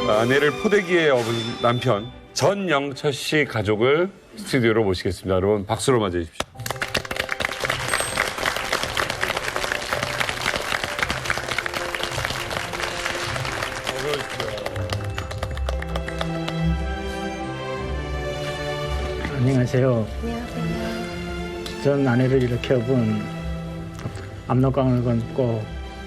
아내를 포대기에 업은 남편 전영철 씨 가족을 스튜디오로 모시겠습니다. 여러분 박수로 맞이해 주십시오. 안녕하세요. 안녕하세요. 전 아내를 이렇게 업은 압록강을 건고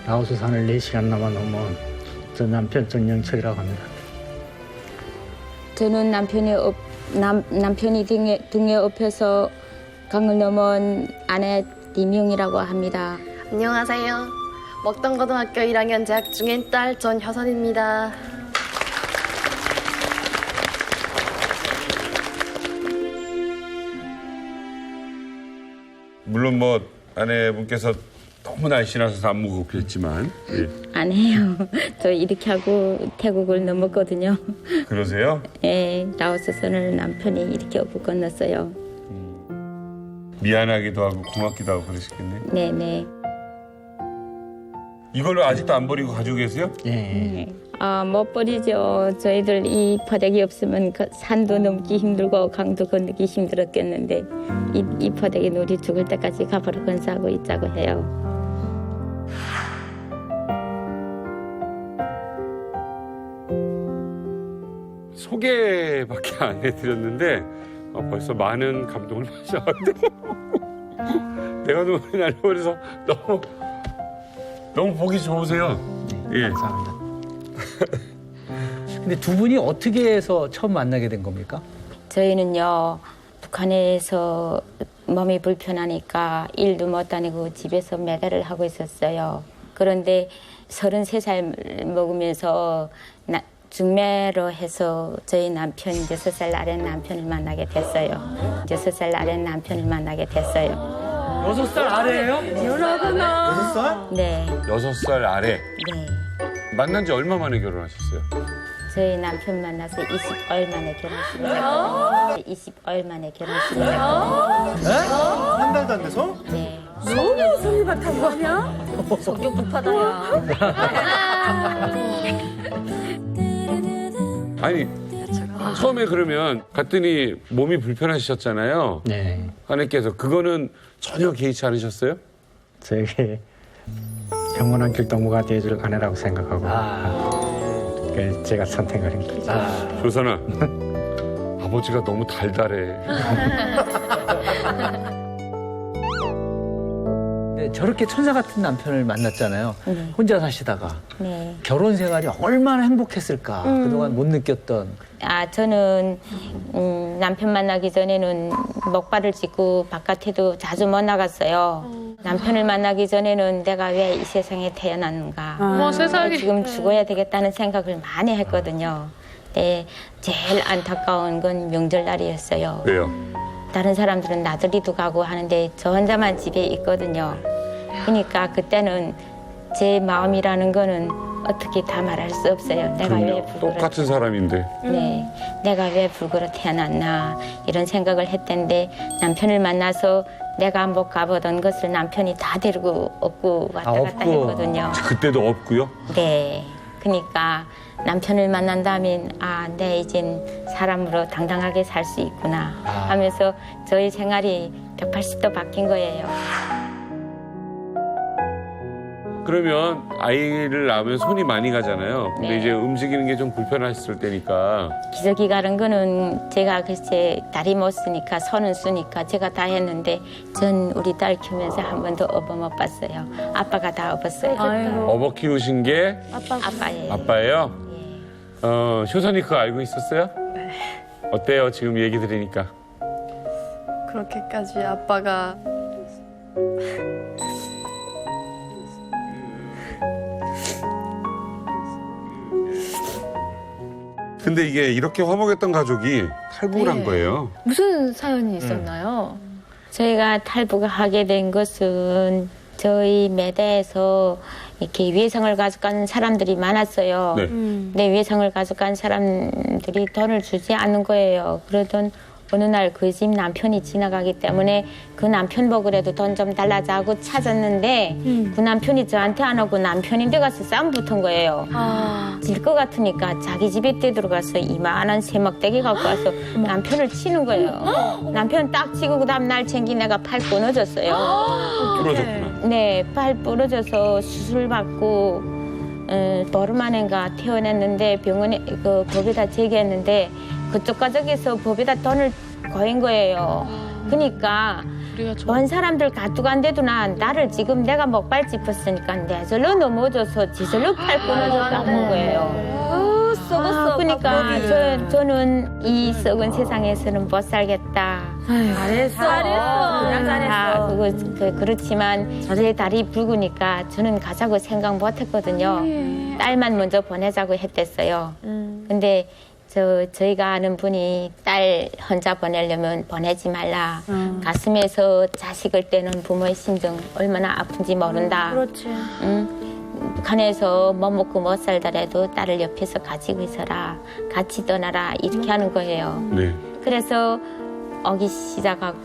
라오스산을 4시간 남아 넘은 저 남편 전영철이라고 합니다. 저는 남편이 등에 업혀서 강을 넘은 아내 이명이라고 합니다. 안녕하세요. 먹동고등학교 1학년 재학 중인 딸 전효선입니다. 물론 뭐 아내분께서 너무 날씬하셔서 안 무겁겠지만 예. 안 해요. 저 이렇게 하고 태국을 넘었거든요. 그러세요? 예, 라오스선을 남편이 이렇게 업고 건넜어요. 미안하기도 하고 고맙기도 하고 그러시겠네. 네네. 이걸로 아직도 안 버리고 가지고 계세요? 예. 못 버리죠. 저희들 이 포대기 없으면 산도 넘기 힘들고 강도 건너기 힘들었겠는데 이 포대기 우리 죽을 때까지 가버려 건사하고 있자고 해요. 소개밖에 안 해드렸는데 벌써 많은 감동을 받으셔가지고 내가 눈물이 날려버려서 너무 보기 좋으세요. 예. 감사합니다. 근데 두 분이 어떻게 해서 처음 만나게 된 겁니까? 저희는요, 북한에서 몸이 불편하니까 일도 못 다니고 집에서 매달을 하고 있었어요. 그런데 33살 먹으면서 중매로 해서 저희 남편 6살 아래 남편을 만나게 됐어요. 6살 아래 남편을 만나게 됐어요. 6살 아래예요? 네, 6살 아래. 네. 만난 지 얼마 만에 결혼하셨어요? 저희 남편 만나서 20월 만에 결혼했습니다. 20월 만에 결혼했습니다. 한 달도 안 돼서? 네. 너무 소리 같은 거 아니야? 성격 급하다야. 아니 처음에 그러면 갔더니 몸이 불편하셨잖아요. 네. 아내께서 그거는 전혀 개의치 않으셨어요? 저에게 영원한 길동무가 되어줄 아내라고 생각하고 그래서 제가 선택을 한 거죠. 조선아 아버지가 너무 달달해. 네, 저렇게 천사 같은 남편을 만났잖아요. 네. 혼자 사시다가 네. 결혼 생활이 얼마나 행복했을까. 그동안 못 느꼈던. 저는 남편 만나기 전에는 목발을 짚고 바깥에도 자주 못 나갔어요. 남편을 만나기 전에는 내가 왜 이 세상에 태어났는가. 세상에. 지금 죽어야 되겠다는 생각을 많이 했거든요. 네, 제일 안타까운 건 명절날이었어요. 왜요? 다른 사람들은 나들이도 가고 하는데 저 혼자만 집에 있거든요. 그러니까 그때는 제 마음이라는 거는 어떻게 다 말할 수 없어요. 내가 왜 그럼요. 불구로 똑같은 사람인데. 네, 내가 왜 불구로 태어났나 이런 생각을 했던데 남편을 만나서 내가 못 가보던 것을 남편이 다 데리고 업고 왔다 갔다 했거든요. 그때도 없고요. 네, 그러니까 남편을 만난 다음엔 내 이젠 사람으로 당당하게 살 수 있구나 하면서 저희 생활이 180도 바뀐 거예요. 그러면 아이를 낳으면 손이 많이 가잖아요. 근데 네. 이제 움직이는 게 좀 불편하셨을 때니까 기저귀 가는 거는 제가 글쎄 다리 못 쓰니까 손은 쓰니까 제가 다 했는데 전 우리 딸 키우면서 한 번도 업어 못 봤어요. 아빠가 다 업었어요. 업어 키우신 게 아빠예요. 아빠예요? 효선이 그거 알고 있었어요? 네. 어때요? 지금 얘기 들으니까. 그렇게까지 아빠가 근데 이게 이렇게 화목했던 가족이 탈북을 한 거예요. 무슨 사연이 있었나요? 저희가 탈북하게 된 것은 저희 매대에서 이렇게 위해성을 가져간 사람들이 많았어요. 네. 근데 위해성을 가져간 사람들이 돈을 주지 않는 거예요. 그러던 어느 날 그 집 남편이 지나가기 때문에 그 남편 보고라도 돈 좀 달라자 하고 찾았는데 그 남편이 저한테 안 오고 남편인 데 가서 싸움 붙은 거예요. 질 것 같으니까 자기 집에 뛰들어가서 이만한 새막대기 갖고 와서 남편을 치는 거예요. 남편 딱 치고 그 다음 날 챙기 내가 팔 끊어졌어요. 부러졌구나. 네, 팔 부러져서 수술 받고 보름 만인가 퇴원했는데 병원에 그 법에다 제기했는데 그쪽 가족에서 법에다 돈을 거인 거예요. 그러니까 먼 사람들 가져간데도 나를 지금 내가 목발 짚었으니까 내 절로 넘어져서 지절로 팔 끊어졌다는 거예요. 썩었어. 그러니까 저는 이 썩은 세상에서는 못 살겠다. 잘했어. 그냥 잘했어. 그렇지만 제 다리 붉으니까 저는 가자고 생각 못 했거든요. 딸만 먼저 보내자고 했댔어요. 근데 저희가 아는 분이 딸 혼자 보내려면 보내지 말라. 가슴에서 자식을 떼는 부모의 심정 얼마나 아픈지 모른다. 그렇지. 북한에서 못 먹고 못 살더라도 딸을 옆에서 가지고 있어라. 같이 떠나라. 이렇게 하는 거예요. 네. 그래서 오기 시작하고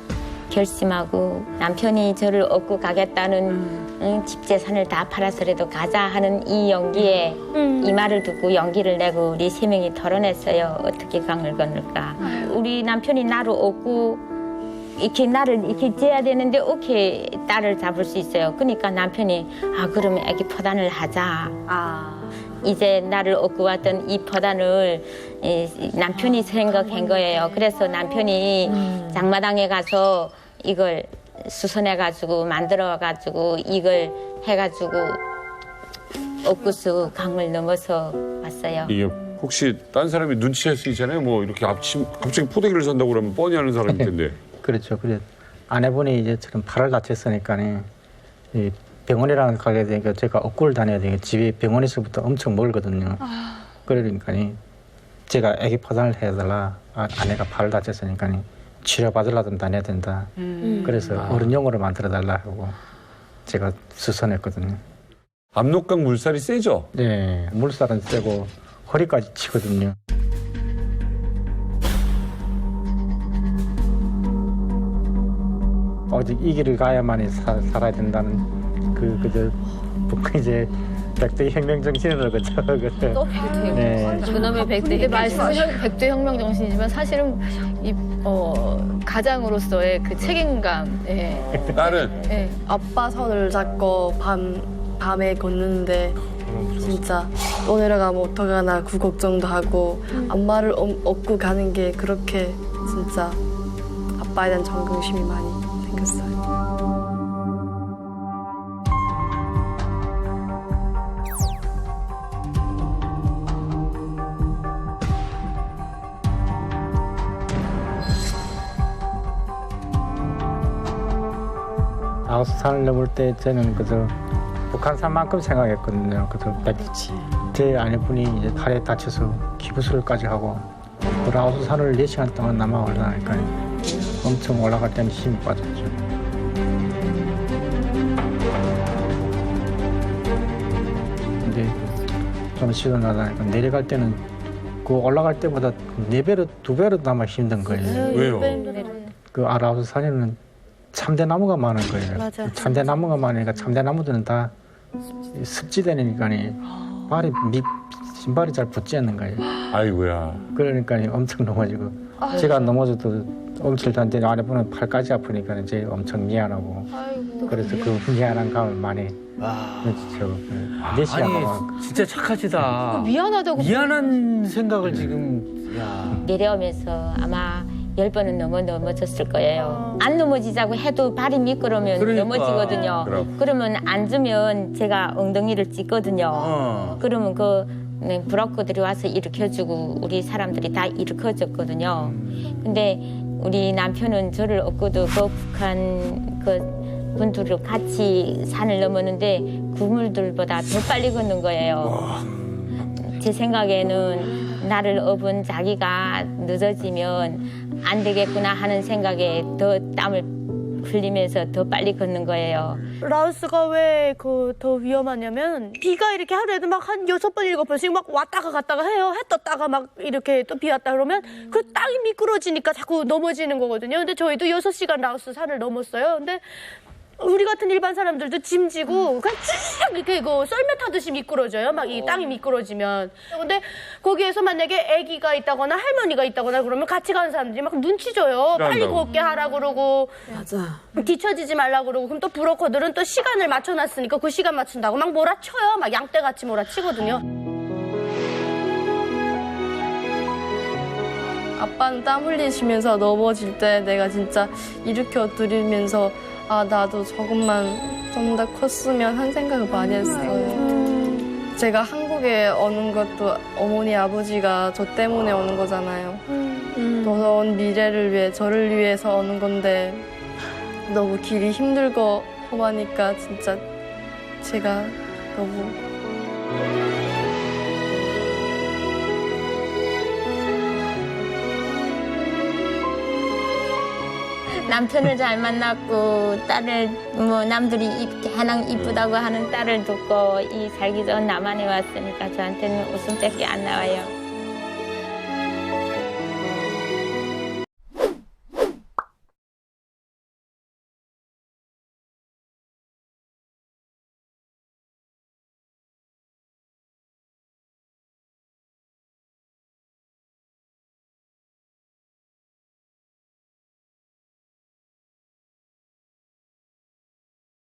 결심하고 남편이 저를 얻고 가겠다는 집 재산을 다 팔아서라도 가자 하는 이 용기에 이 말을 듣고 용기를 내고 우리 세 명이 토론했어요. 어떻게 강을 건널까. 우리 남편이 나를 얻고 이렇게 나를 이렇게 재야 되는데 어떻게 딸을 잡을 수 있어요. 그러니까 남편이 그러면 애기 포단을 하자. 이제 나를 얻고 왔던 이 포단을 남편이 생각한 거예요. 그래서 남편이 장마당에 가서 이걸 수선해가지고 만들어가지고 이걸 해가지고 옥구수 강을 넘어서 왔어요. 이게 혹시 딴 사람이 눈치챌 수 있잖아요. 뭐 이렇게 갑자기 포대기를 산다고 그러면 뻔히 하는 사람일 텐데. 그렇죠. 그래 아내분이 이제 저는 팔을 다쳤으니까 이 병원이랑 가게 되니까 제가 업고를 다녀야 되니까 집이 병원에서부터 엄청 멀거든요. 그러니까 제가 아기 포단을 해달라. 아내가 팔을 다쳤으니까 치료받으려면 다녀야 된다. 그래서 어른용으로 만들어달라 하고 제가 수선했거든요. 압록강 물살이 세죠? 네, 물살은 세고 허리까지 치거든요. 오직 이 길을 가야만이 살아야 된다는 이제 백대 혁명 정신으로 또 네. 그놈의 백대 말씀은 백대 혁명 정신이지만 사실은 이 가장으로서의 그 책임감. 딸은 아빠 손을 잡고 밤에 걷는데 진짜 또 내려가면 어떡하나 그 걱정도 하고 엄마를 업고 가는 게 그렇게 진짜 아빠에 대한 존경심이 많이 생겼어요. 아웃산을 넘을 때 저는 북한산만큼 생각했거든요. 제 아내분이 이제 팔에 다쳐서 기부술까지 하고 아웃산을 4시간 동안 남아 올라가니까 엄청 올라갈 때는 힘이 빠졌죠. 근데 좀 시원하다니까 내려갈 때는 그 올라갈 때보다 4배로 2배로 아마 힘든 거예요. 왜요? 그 아웃산에는 참대나무가 많은 거예요. 맞아. 참대나무가 많으니까 참대나무들은 다 습지대니까 신발이 잘 붙지 않는 거예요. 아이고야. 그러니까 엄청 넘어지고 제가 넘어져도 엄청 단데 아내분은 팔까지 아프니까 이제 엄청 미안하고 그래서 그 미안한 감을 많이 네 시간 동안 진짜 착하시다. 미안하다고. 미안한 생각을 지금. 야. 내려오면서 아마 10번은 넘어졌을 거예요. 안 넘어지자고 해도 발이 미끄러우면 그러니까. 넘어지거든요. 그러면 앉으면 제가 엉덩이를 찢거든요. 그러면 브로커들이 와서 일으켜주고 우리 사람들이 다 일으켜줬거든요. 근데 우리 남편은 저를 얻고도 그 북한 분들을 같이 산을 넘었는데 그물들보다 더 빨리 걷는 거예요. 제 생각에는 나를 업은 자기가 늦어지면 안 되겠구나 하는 생각에 더 땀을 풀리면서 더 빨리 걷는 거예요. 라오스가 왜 더 위험하냐면 비가 이렇게 하루에도 막 한 6번, 7번씩 막 왔다가 갔다가 해요. 해 떴다가 막 이렇게 또 비 왔다 그러면 그 땅이 미끄러지니까 자꾸 넘어지는 거거든요. 근데 저희도 6시간 라오스 산을 넘었어요. 근데 우리 같은 일반 사람들도 짐 지고 그냥 쭉 이렇게 썰매 타듯이 미끄러져요. 막 이 땅이 미끄러지면. 근데 거기에서 만약에 아기가 있다거나 할머니가 있다거나 그러면 같이 가는 사람들이 막 눈치 줘요. 빨리 걷게 하라 그러고. 맞아. 뒤처지지 말라 그러고. 그럼 또 브로커들은 또 시간을 맞춰놨으니까 그 시간 맞춘다고 막 몰아쳐요. 막 양떼같이 몰아치거든요. 아빠는 땀 흘리시면서 넘어질 때 내가 진짜 일으켜 드리면서 아 나도 조금만 좀 더 컸으면 한 생각을 많이 했어요. 제가 한국에 오는 것도 어머니 아버지가 저 때문에 오는 거잖아요. 더 좋은 미래를 위해 저를 위해서 오는 건데 너무 길이 힘들고 하니까 진짜 제가 너무 남편을 잘 만났고 딸을 뭐 남들이 가장 이쁘다고 하는 딸을 듣고 이 살기 좋은 남한에 왔으니까 저한테는 웃음밖에 안 나와요.